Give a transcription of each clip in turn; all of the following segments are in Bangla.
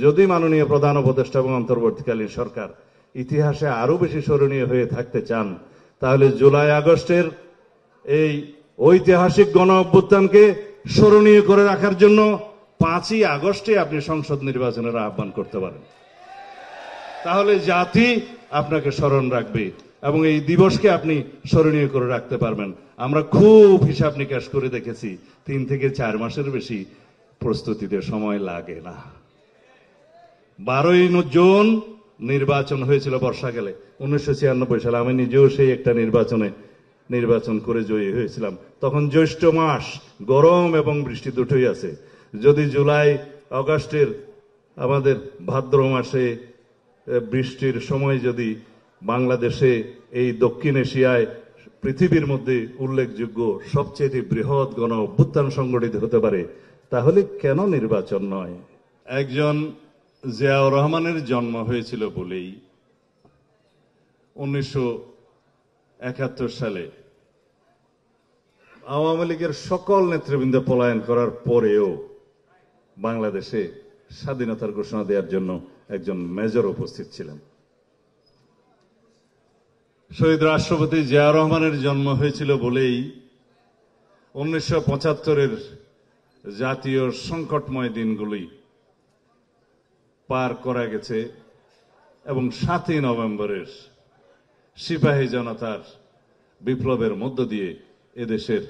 যদি মাননীয় প্রধান উপদেষ্টা এবং অন্তর্বর্তীকালীন সরকার ইতিহাসে আরো বেশি স্মরণীয় হয়ে থাকতে চান, তাহলে জুলাই আগস্টের এই ঐতিহাসিক গণ অভ্যুত্থানকে স্মরণীয় করে রাখার জন্য 5ই আগস্টে আপনি সংসদ নির্বাচনের আহ্বান করতে পারেন। তাহলে জাতি আপনাকে স্মরণ রাখবে এবং এই দিবসকে আপনি স্মরণীয় করে রাখতে পারবেন। আমরা খুব হিসাব নিকাশ করে দেখেছি 3 থেকে 4 মাসের বেশি প্রস্তুতিতে সময় লাগে না। 12ই জুন নির্বাচন হয়েছিল বর্ষাকালে 1996 সালে। আমি নিজেও সেই একটা নির্বাচন করে জয়ী হয়েছিলাম। তখন জ্যৈষ্ঠ মাস, গরম এবং বৃষ্টি দুটোই আছে। যদি জুলাই আগস্টের আমাদের ভাদ্র মাসে বৃষ্টির সময় যদি বাংলাদেশে এই দক্ষিণ এশিয়ায় পৃথিবীর মধ্যে উল্লেখযোগ্য সবচেয়ে বৃহৎ গণ অভ্যুত্থান সংগঠিত হতে পারে, তাহলে কেন নির্বাচন নয়? একজন জিয়াউর রহমানের জন্ম হয়েছিল বলেই 1971 সালে আওয়ামী লীগের সকল নেতৃবৃন্দ পলায়ন করার পরেও বাংলাদেশে স্বাধীনতার ঘোষণা দেওয়ার জন্য একজন মেজর উপস্থিত ছিলেন। শহীদ রাষ্ট্রপতি জিয়াউর রহমানের জন্ম হয়েছিল বলেই 1975-এর জাতীয় সংকটময় দিনগুলি পার করা গেছে এবং 7ই নভেম্বরের সিপাহী জনতার বিপ্লবের মধ্য দিয়ে এদেশের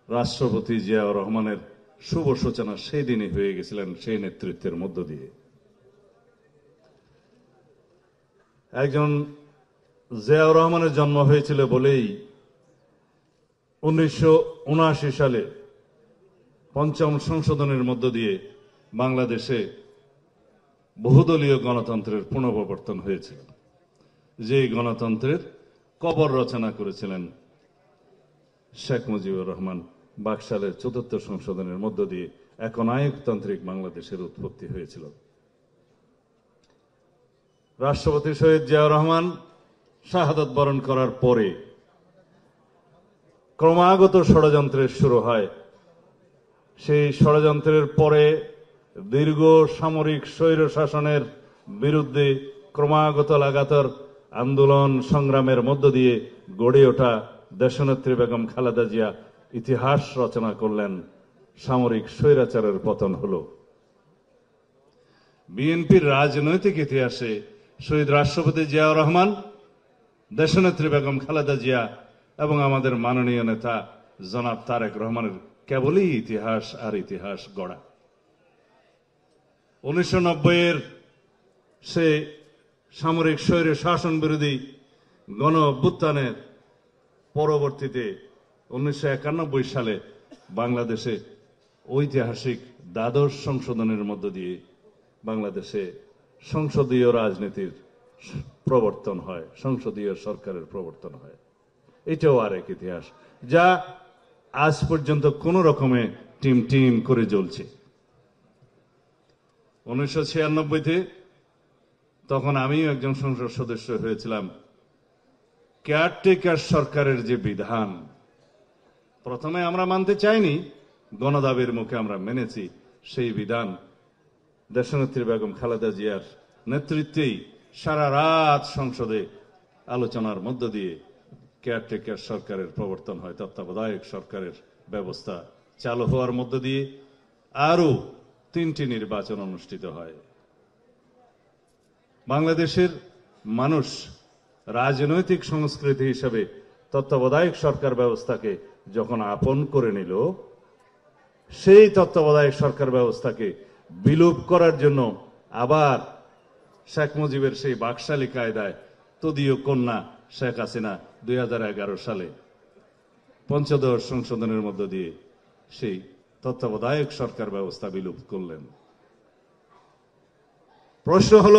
রাষ্ট্রপতি জিয়াউর রহমানের শুভ সূচনা সেই দিনই হয়ে গেছিলেন, সেই নেতৃত্বের মধ্য দিয়ে। একজন জিয়াউর রহমানের জন্ম হয়েছিল বলেই 1979 সালে 5ম সংশোধনের মধ্য দিয়ে বাংলাদেশে বহুদলীয় গণতন্ত্রের পুনঃপ্রবর্তন হয়েছিল, যে গণতন্ত্রের কবর রচনা করেছিলেন শেখ মুজিবুর রহমান। বাকশালের 4র্থ সংশোধনের মধ্য দিয়ে একনায়কতান্ত্রিক বাংলাদেশের উৎপত্তি হয়েছিল। রাষ্ট্রপতি শহীদ জিয়াউর রহমান শাহাদাত বরণ করার পরে ক্রমাগত ষড়যন্ত্রের শুরু হয়। সেই ষড়যন্ত্রের পরে দীর্ঘ সামরিক স্বৈর শাসনের বিরুদ্ধে ক্রমাগত লাগাতার আন্দোলন সংগ্রামের মধ্য দিয়ে গড়ে ওঠা দেশনেত্রী বেগম খালেদা জিয়া ইতিহাস রচনা করলেন। সামরিক স্বৈরাচারের পতন হল। বিএনপির রাজনৈতিক ইতিহাসে শহীদ রাষ্ট্রপতি জিয়াউর রহমান, দেশনেত্রী বেগম খালেদা জিয়া এবং আমাদের মাননীয় নেতা জনাব তারেক রহমানের কেবলই ইতিহাস আর ইতিহাস গড়া। 1990-এর সে সামরিক স্বৈর শাসন বিরোধী গণ অভ্যুত্থানের পরবর্তীতে 1991 সালে বাংলাদেশে ঐতিহাসিক দ্বাদশ সংশোধনের মধ্য দিয়ে বাংলাদেশে সংসদীয় রাজনীতির প্রবর্তন হয়, সংসদীয় সরকারের প্রবর্তন হয়। এটাও আরেক ইতিহাস, যা আজ পর্যন্ত কোন রকমে টিম করে জ্বলছে। 1996-তে তখন আমিও একজন সংসদ সদস্য হয়েছিলাম। কেয়ারটেকার সরকারের যে বিধান, প্রথমে আমরা মানতে চাইনি, গণদাবির মুখে আমরা মেনেছি। সেই বিধান দেশনেত্রী বেগম খালেদা জিয়ার নেতৃত্বেই সারা রাত সংসদে আলোচনার মধ্য দিয়ে কেয়ারটেকার সরকারের প্রবর্তন হয়। তত্ত্বাবধায়ক সরকারের ব্যবস্থা চালু হওয়ার মধ্য দিয়ে আরো 3টি নির্বাচন অনুষ্ঠিত হয়। বাংলাদেশের মানুষ রাজনৈতিক সংস্কৃতি হিসেবে তত্ত্বাবধায়ক সরকার ব্যবস্থাকে যখন আপন করে নিল, সেই তত্ত্বাবধায়ক সরকার ব্যবস্থাকে বিলোপ করার জন্য আবার শেখ মুজিবের সেই বাকশালী কায়দায় তদীয় কন্যা শেখ হাসিনা 2011 সালে পঞ্চদশ সংশোধনের মধ্য দিয়ে সেই তত্ত্বাবধায়ক সরকার ব্যবস্থা বিলোপ করলেন। প্রশ্ন হল,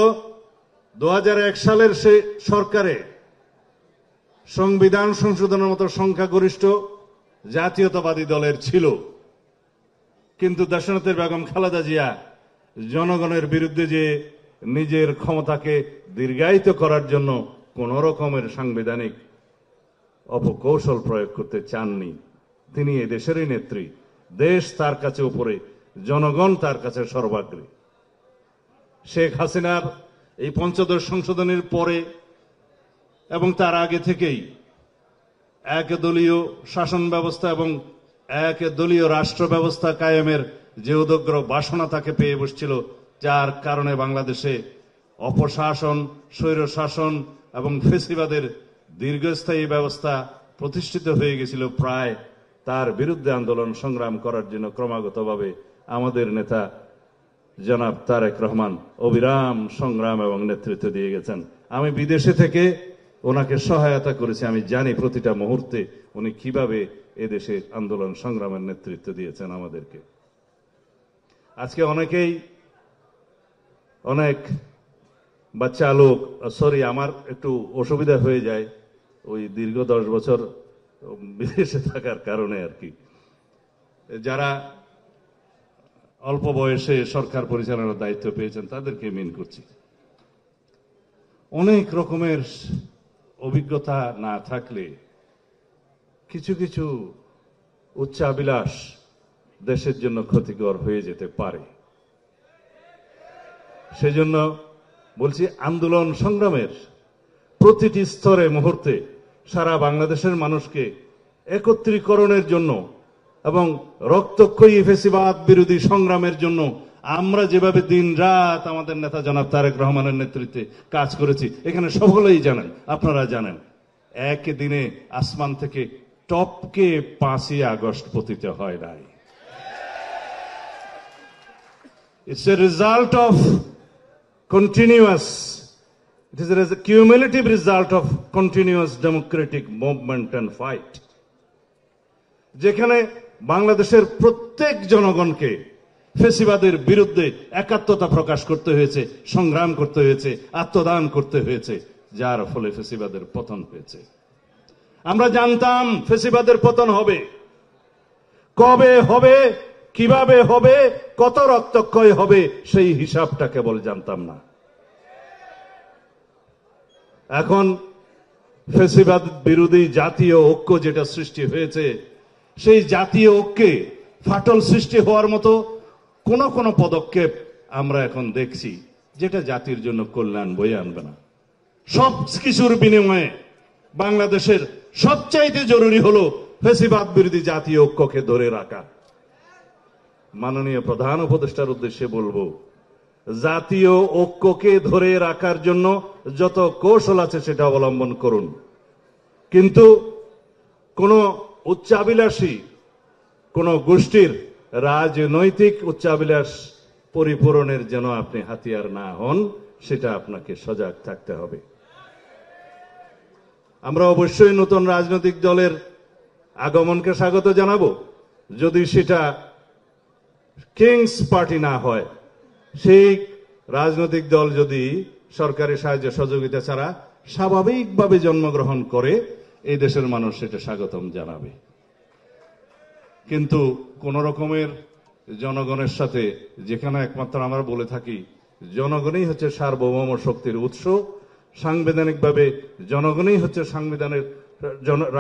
2001 সালের সে সরকারে সংবিধান সংশোধনের মতো সংখ্যাগরিষ্ঠ জাতীয়তাবাদী দলের ছিল, কিন্তু দেশনেত্রী বেগম খালেদা জিয়া জনগণের বিরুদ্ধে যে নিজের ক্ষমতাকে দীর্ঘায়িত করার জন্য কোন রকমের সাংবিধানিক অপকৌশল প্রয়োগ করতে চাননি। তিনি এই দেশেরই নেত্রী, দেশ তার কাছে উপরে, জনগণ তার কাছে সর্বাগ্রে। শেখ হাসিনার এই পঞ্চদশ সংশোধনের পরে এবং তার আগে থেকেই একদলীয় শাসন ব্যবস্থা এবং একদলীয় রাষ্ট্র ব্যবস্থা কায়েমের যে উদগ্র বাসনা তাকে পেয়ে বসছিল, যার কারণে বাংলাদেশে অপশাসন, স্বৈরশাসন এবং ফেসিবাদের দীর্ঘস্থায়ী ব্যবস্থা প্রতিষ্ঠিত হয়ে গেছিল। প্রায় তার বিরুদ্ধে আন্দোলন সংগ্রাম করার জন্য ক্রমাগতভাবে আমাদের নেতা জনাব তারেক রহমান অবিরাম সংগ্রাম এবং নেতৃত্ব দিয়ে গেছেন। আমি বিদেশে থেকে ওনাকে সহায়তা করেছি, আমি জানি প্রতিটা মুহূর্তে উনি কিভাবে এদেশে আন্দোলন সংগ্রামের নেতৃত্ব দিয়েছেন আমাদেরকে। আজকে অনেক বাচ্চা লোক, সরি আমার একটু অসুবিধা হয়ে যায় ওই দীর্ঘ 10 বছর বিদেশে থাকার কারণে আর কি, যারা অল্প বয়সে সরকার পরিচালনার দায়িত্ব পেয়েছেন তাদেরকে মিন করছি। অনেক রকমের অভিজ্ঞতা না থাকলে কিছু কিছু উচ্চাভিলাষ দেশের জন্য ক্ষতিকর হয়ে যেতে পারে। সেজন্য বলছি, আন্দোলন সংগ্রামের প্রতিটি স্তরে মুহূর্তে সারা বাংলাদেশের মানুষকে একত্রীকরণের জন্য এবং রক্তক্ষয়ী ফ্যাসিবাদ বিরোধী সংগ্রামের জন্য আমরা যেভাবে দিন রাত আমাদের নেতা জনাব তারেক রহমানের নেতৃত্বে কাজ করেছি, এখানে সকলেই জানেন, আপনারা জানেন, একদিনে আসমান থেকে টপকে 5ই আগস্ট পতিত হয় নাই। It's a result of it is a cumulative result of continuous democratic movement and fight. যেখানে বাংলাদেশের প্রত্যেক জনগণকে ফ্যাসিবাদের বিরুদ্ধে একাত্মতা প্রকাশ করতে হয়েছে, সংগ্রাম করতে হয়েছে, আত্মদান করতে হয়েছে, যার ফলে ফ্যাসিবাদের পতন হয়েছে। আমরা জানতাম ফ্যাসিবাদের পতন হবে, কবে হবে, কিভাবে হবে, কত রক্তক্ষয় হবে, সেই হিসাবটা কেবল জানতাম না। এখন ফ্যাসিবাদ বিরোধী জাতীয় ঐক্য যেটা সৃষ্টি হয়েছে, সেই জাতীয় ঐক্যে ফাটল সৃষ্টি হওয়ার মতো কোন কোন পদক্ষেপ আমরা এখন দেখছি যেটা জাতির জন্য কল্যাণ বয়ে আনবে না। সব কিছুর বিনিময়ে বাংলাদেশের সবচাইতে জরুরি হলো ফ্যাসিবাদ বিরোধী জাতীয় ঐক্যকে ধরে রাখা। মাননীয় প্রধান উপদেষ্টার উদ্দেশ্যে বলবো, জাতীয় ঐক্যকে ধরে রাখার জন্য যত কৌশল আছে সেটা অবলম্বন করুন, কিন্তু কোন উচ্চাভিলাষী কোন গোষ্ঠীর রাজনৈতিক উচ্চাভিলাষ পরিপূরণের যেন আপনি হাতিয়ার না হন, সেটা আপনাকে সজাগ থাকতে হবে। আমরা অবশ্যই নতুন রাজনৈতিক দলের আগমনকে স্বাগত জানাবো, যদি সেটা কিংস পার্টি না হয়। সেই রাজনৈতিক দল যদি সরকারি সাহায্য সহযোগিতা ছাড়া স্বাভাবিকভাবে জন্মগ্রহণ করে, এই দেশের মানুষ সেটা স্বাগতম জানাবে। কিন্তু কোন রকমের জনগণের সাথে, যেখানে একমাত্র আমরা বলে থাকি জনগণই হচ্ছে সার্বভৌম শক্তির উৎস, সাংবিধানিকভাবে জনগণই হচ্ছে সাংবিধানের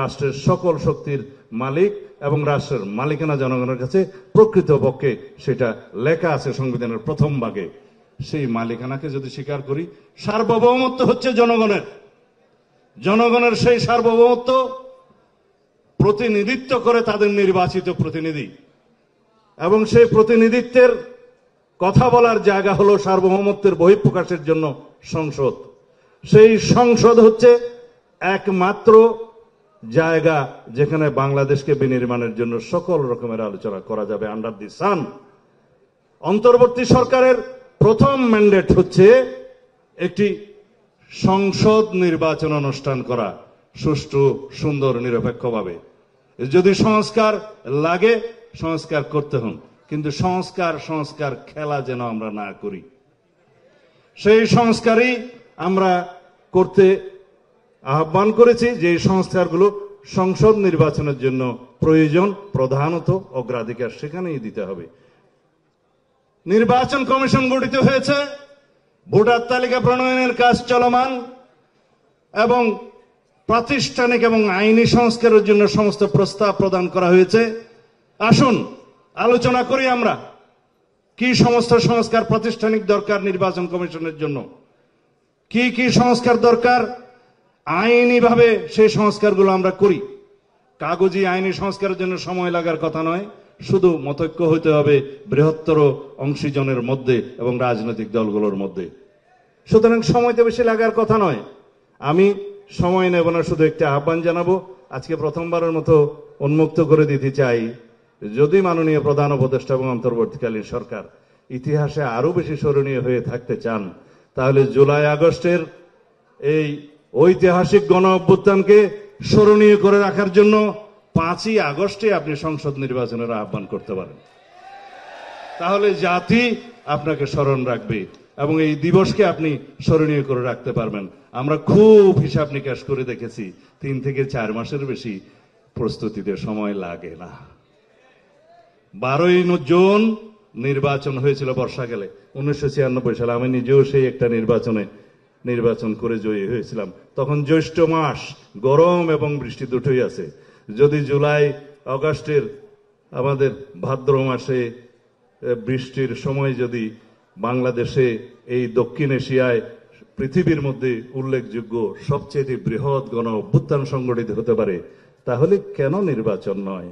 রাষ্ট্রের সকল শক্তির মালিক এবং রাষ্ট্রের মালিকানা জনগণের কাছে, প্রকৃতপক্ষে সেটা লেখা আছে সংবিধানের প্রথম ভাগে। সেই মালিকানাকে যদি স্বীকার করি, সার্বভৌমত্ব হচ্ছে জনগণের, জনগণের সেই সার্বভৌমত্ব প্রতিনিধিত্ব করে তাদের নির্বাচিত প্রতিনিধি, এবং সেই প্রতিনিধিত্বের কথা বলার জায়গা হলো সার্বভৌমত্বের বহিঃপ্রকাশের জন্য সংসদ। সেই সংসদ হচ্ছে একমাত্র জায়গা যেখানে বাংলাদেশকে বিনির্মাণের জন্য সকল রকমের আলোচনা করা যাবে আন্ডার দি সান। অন্তর্বর্তী সরকারের প্রথম ম্যান্ডেট হচ্ছে একটি সংসদ নির্বাচন অনুষ্ঠান করা, সুষ্ঠু, সুন্দর, নিরপেক্ষভাবে। যদি সংস্কার লাগে সংস্কার করতে হন, কিন্তু সংস্কার খেলা যেন আমরা না করি। সেই সংস্কারই আমরা করতে আহ্বান করেছি, যে সংস্কারগুলো সংসদ নির্বাচনের জন্য প্রয়োজন, প্রধানত অগ্রাধিকার সেখানেই দিতে হবে। নির্বাচন কমিশন গঠিত হয়েছে, ভোটার তালিকা প্রণয়নের কাজ চলমান এবং প্রাতিষ্ঠানিক এবং আইনি সংস্কারের জন্য সমস্ত প্রস্তাব প্রদান করা হয়েছে। আসুন আলোচনা করি আমরা, কি সমস্ত সংস্কার প্রাতিষ্ঠানিক দরকার নির্বাচন কমিশনের জন্য, কি কি সংস্কার দরকার, আইনিভাবে সেই সংস্কারগুলো আমরা করি। কাগজি আইনি সংস্কারের জন্য সময় লাগার কথা নয়, শুধু মতৈক্য হইতে হবে বৃহত্তর অংশীজনের মধ্যে এবং রাজনৈতিক দলগুলোর মধ্যে। সুতরাং সময় তো বেশি লাগার কথা নয়। আমি সময় নেব না, শুধু একটা আহ্বান জানাবো। আজকে প্রথমবারের মতো উন্মুক্ত করে দিতে চাই, যদি মাননীয় প্রধান উপদেষ্টা এবং অন্তর্বর্তীকালীন সরকার ইতিহাসে আরো বেশি স্মরণীয় হয়ে থাকতে চান, তাহলে জুলাই আগস্টের এই ঐতিহাসিক গণ অভ্যুত্থানকে স্মরণীয় করে রাখার জন্য 5ই আগস্টে আপনি সংসদ নির্বাচনের আহ্বান করতে পারেন। তাহলে জাতি আপনাকে স্মরণ রাখবে এবং এই দিবসকে আপনি স্মরণীয় করে রাখতে পারবেন। আমরা খুব হিসাব নিকাশ করে দেখেছি, 3 থেকে 4 মাসের বেশি প্রস্তুতিতে সময় লাগে না। 12ই জুন নির্বাচন হয়েছিল বর্ষাকালে 1996 সালে। আমি নিজেও সেই একটা নির্বাচন করে জয়ী হয়েছিলাম। তখন জ্যৈষ্ঠ মাস, গরম এবং বৃষ্টি দুটোই আছে। যদি জুলাই আগস্টের আমাদের ভাদ্র মাসে বৃষ্টির সময় যদি বাংলাদেশে এই দক্ষিণ এশিয়ায় পৃথিবীর মধ্যে উল্লেখযোগ্য সবচেয়ে বৃহৎ গণ অভ্যুত্থান সংগঠিত হতে পারে, তাহলে কেন নির্বাচন নয়?